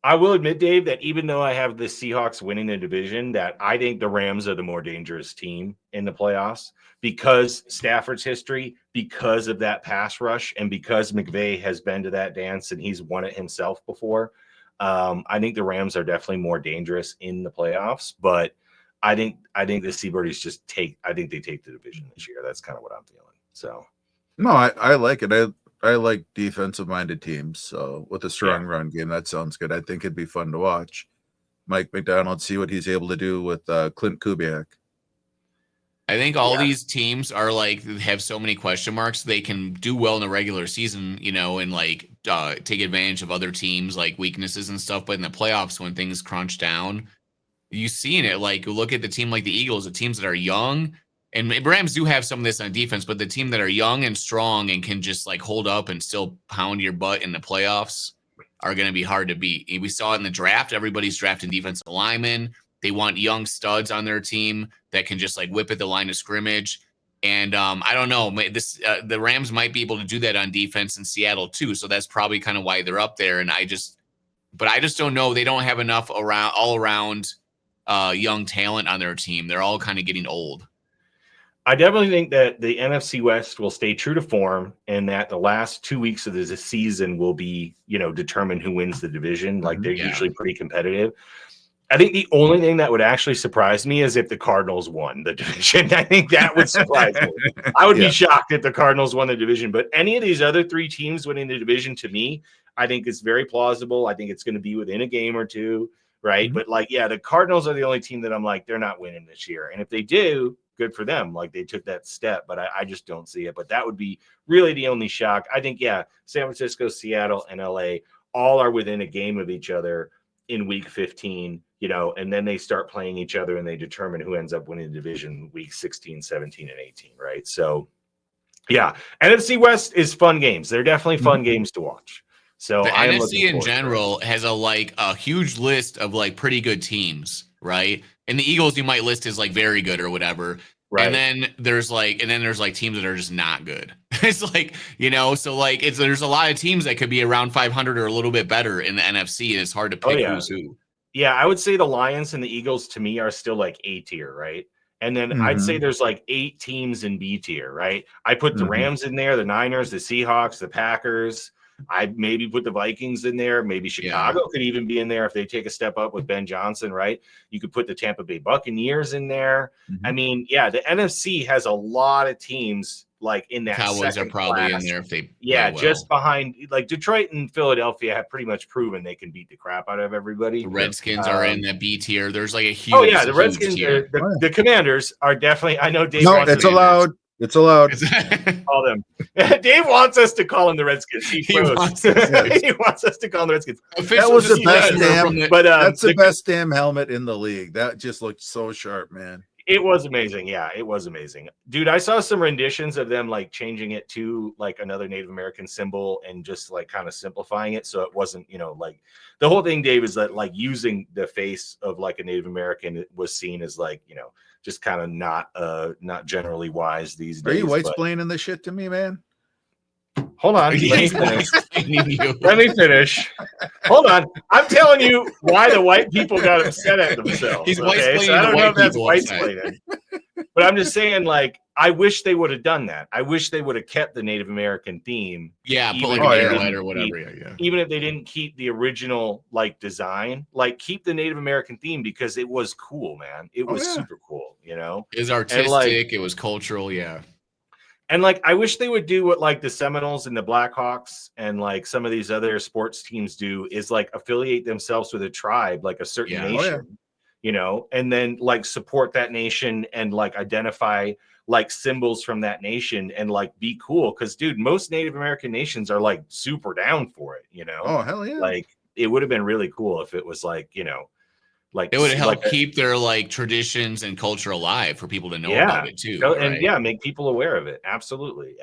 I will admit, Dave, that even though I have the Seahawks winning the division, that I think the Rams are the more dangerous team in the playoffs because Stafford's history, because of that pass rush, and because McVay has been to that dance and he's won it himself before. I think the Rams are definitely more dangerous in the playoffs, but I think the Seabirdies I think they take the division this year. That's kind of what I'm feeling. So, no, I like it. I like defensive-minded teams. So with a strong run game, that sounds good. I think it'd be fun to watch. Mike McDonald, see what he's able to do with Clint Kubiak. I think all these teams are have so many question marks. They can do well in the regular season, and take advantage of other teams weaknesses and stuff. But in the playoffs, when things crunch down, you've seen it. Look at the team like the Eagles, the teams that are young, and Rams do have some of this on defense, but the team that are young and strong and can just hold up and still pound your butt in the playoffs are going to be hard to beat. We saw it in the draft. Everybody's drafting defensive linemen. They want young studs on their team that can just whip at the line of scrimmage. And I don't know, the Rams might be able to do that on defense in Seattle too. So that's probably kind of why they're up there. And I just don't know. They don't have enough all around young talent on their team. They're all kind of getting old. I definitely think that the NFC West will stay true to form and that the last 2 weeks of the season will be, determine who wins the division. They're usually pretty competitive. I think the only thing that would actually surprise me is if the Cardinals won the division. I think that would surprise me. I would be shocked if the Cardinals won the division. But any of these other 3 teams winning the division, to me, I think is very plausible. I think it's going to be within a game or 2. right? Mhm. But like, yeah, the Cardinals are the only team that I'm like, they're not winning this year. And if they do, good for them. Like they took that step, but I just don't see it. But that would be really the only shock. I think, yeah, San Francisco, Seattle, and LA all are within a game of each other in week 15, and then they start playing each other and they determine who ends up winning the division week 16, 17, and 18, right? So, yeah, NFC West is fun games. They're definitely fun games to watch. So The I am NFC looking in forward to it. general has a huge list of like pretty good teams, right? And the Eagles you might list as like very good or whatever. Right. And then there's like teams that are just not good. It's like, so like there's a lot of teams that could be around 500 or a little bit better in the NFC, and it's hard to pick who's who. Yeah, I would say the Lions and the Eagles to me are still like A tier, right? And then I'd say there's like 8 teams in B tier, right? I put the Rams in there, the Niners, the Seahawks, the Packers. I maybe put the Vikings in there. Maybe Chicago could even be in there if they take a step up with Ben Johnson, right? You could put the Tampa Bay Buccaneers in there. I mean, yeah, the NFC has a lot of teams like in that. Cowboys are probably class. in there if they play well. Just behind like Detroit and Philadelphia have pretty much proven they can beat the crap out of everybody. The Redskins are in the B tier. There's like a huge. Oh yeah, the Redskins, the Commanders are definitely. I know Dave. No, it's allowed. It's allowed. Call them. Dave wants us to call them the Redskins. He wants us to call them the Redskins. That was the best damn. But that's the best damn helmet in the league. That just looked so sharp, man. It was amazing. Yeah, it was amazing. Dude, I saw some renditions of them like changing it to like another Native American symbol and just like kind of simplifying it. So it wasn't, like the whole thing, Dave, is that like using the face of like a Native American was seen as like, just kind of not generally wise these days. Are you white explaining this shit to me, man? Hold on. Let me finish. Hold on. I'm telling you why the white people got upset at themselves. He's white-splaining. So I don't know if that's white-splaining. But I'm just saying, like, I wish they would have done that. I wish they would have kept the Native American theme. Yeah, put like an airlight or whatever. Even if they didn't keep the original like design, like keep the Native American theme because it was cool, man. It was super cool, It was artistic, it was cultural, yeah. And like, I wish they would do what like the Seminoles and the Blackhawks and like some of these other sports teams do is like affiliate themselves with a tribe, like a certain nation, and then like support that nation and like identify like symbols from that nation and like be cool. Cause dude, most Native American nations are like super down for it, Oh, hell yeah. Like it would have been really cool if it was like, like it would help keep their like traditions and culture alive for people to know about it too. And make people aware of it. Absolutely.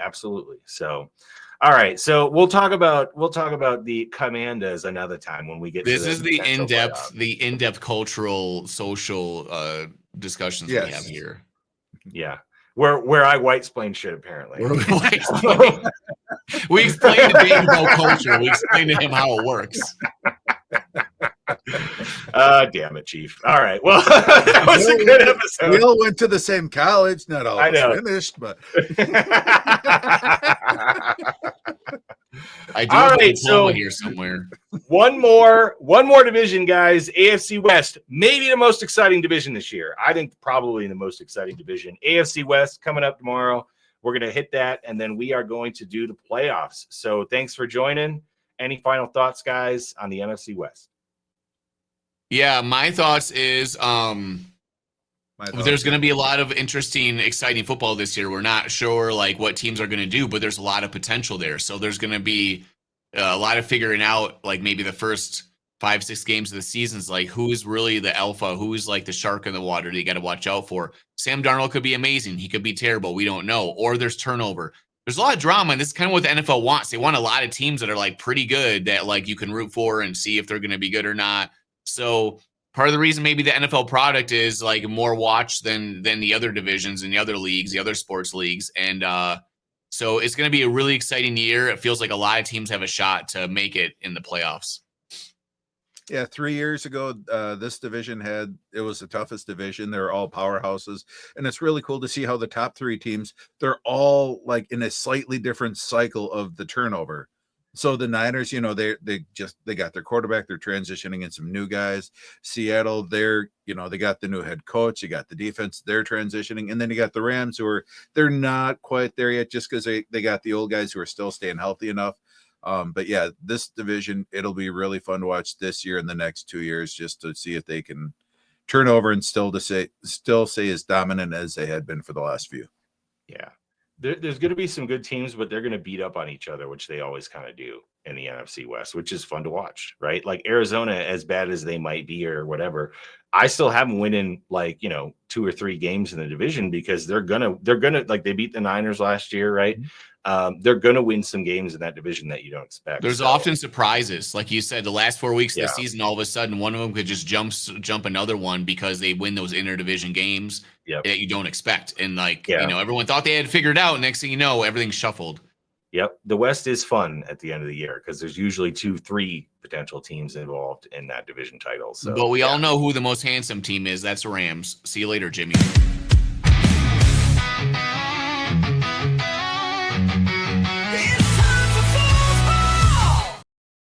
So, all right. So we'll talk about the Commandas another time when we get this to is the in-depth cultural social discussions we have here. Yeah. Where I white-splain shit apparently. We explained to Dave about culture. We explained to him how it works. Damn it, Chief. All right. Well, that was a good episode. We all went to the same college. Not all finished, but I do have a diploma here somewhere. One more division, guys. AFC West, maybe the most exciting division this year. I think probably the most exciting division. AFC West coming up tomorrow. We're going to hit that, and then we are going to do the playoffs. So thanks for joining. Any final thoughts, guys, on the NFC West? Yeah, my thoughts is there's going to be a lot of interesting, exciting football this year. We're not sure like what teams are going to do, but there's a lot of potential there. So there's going to be a lot of figuring out like maybe the first 5-6 games of the seasons, like who is really the alpha, who is like the shark in the water that you got to watch out for. Sam Darnold could be amazing. He could be terrible. We don't know. Or there's turnover. There's a lot of drama, and this is kind of what the NFL wants. They want a lot of teams that are like pretty good that like you can root for and see if they're going to be good or not. So part of the reason maybe the NFL product is like more watched than the other divisions and the other leagues, the other sports leagues. And so it's going to be a really exciting year. It feels like a lot of teams have a shot to make it in the playoffs. Yeah, 3 years ago, this division it was the toughest division. They're all powerhouses. And it's really cool to see how the top 3 teams, they're all like in a slightly different cycle of the turnover. So the Niners, they got their quarterback, they're transitioning in some new guys. Seattle, they got the new head coach, you got the defense, they're transitioning, and then you got the Rams they're not quite there yet just because they got the old guys who are still staying healthy enough. But yeah, this division, it'll be really fun to watch this year and the next 2 years just to see if they can turn over and still say as dominant as they had been for the last few. Yeah. There's going to be some good teams, but they're going to beat up on each other, which they always kind of do in the NFC West, which is fun to watch, right? Like Arizona, as bad as they might be or whatever, I still have them winning like, 2 or 3 games in the division because they're gonna like they beat the Niners last year, right? They're gonna win some games in that division that you don't expect. There's often surprises, like you said. The last 4 weeks of the Yeah. season, all of a sudden, one of them could just jump another one because they win those interdivision games Yep. that you don't expect. And like Yeah. everyone thought they had it figured out. Next thing you know, everything's shuffled. Yep. The West is fun at the end of the year because there's usually 2-3 potential teams involved in that division title. So, But we all know who the most handsome team is. That's the Rams. See you later, Jimmy.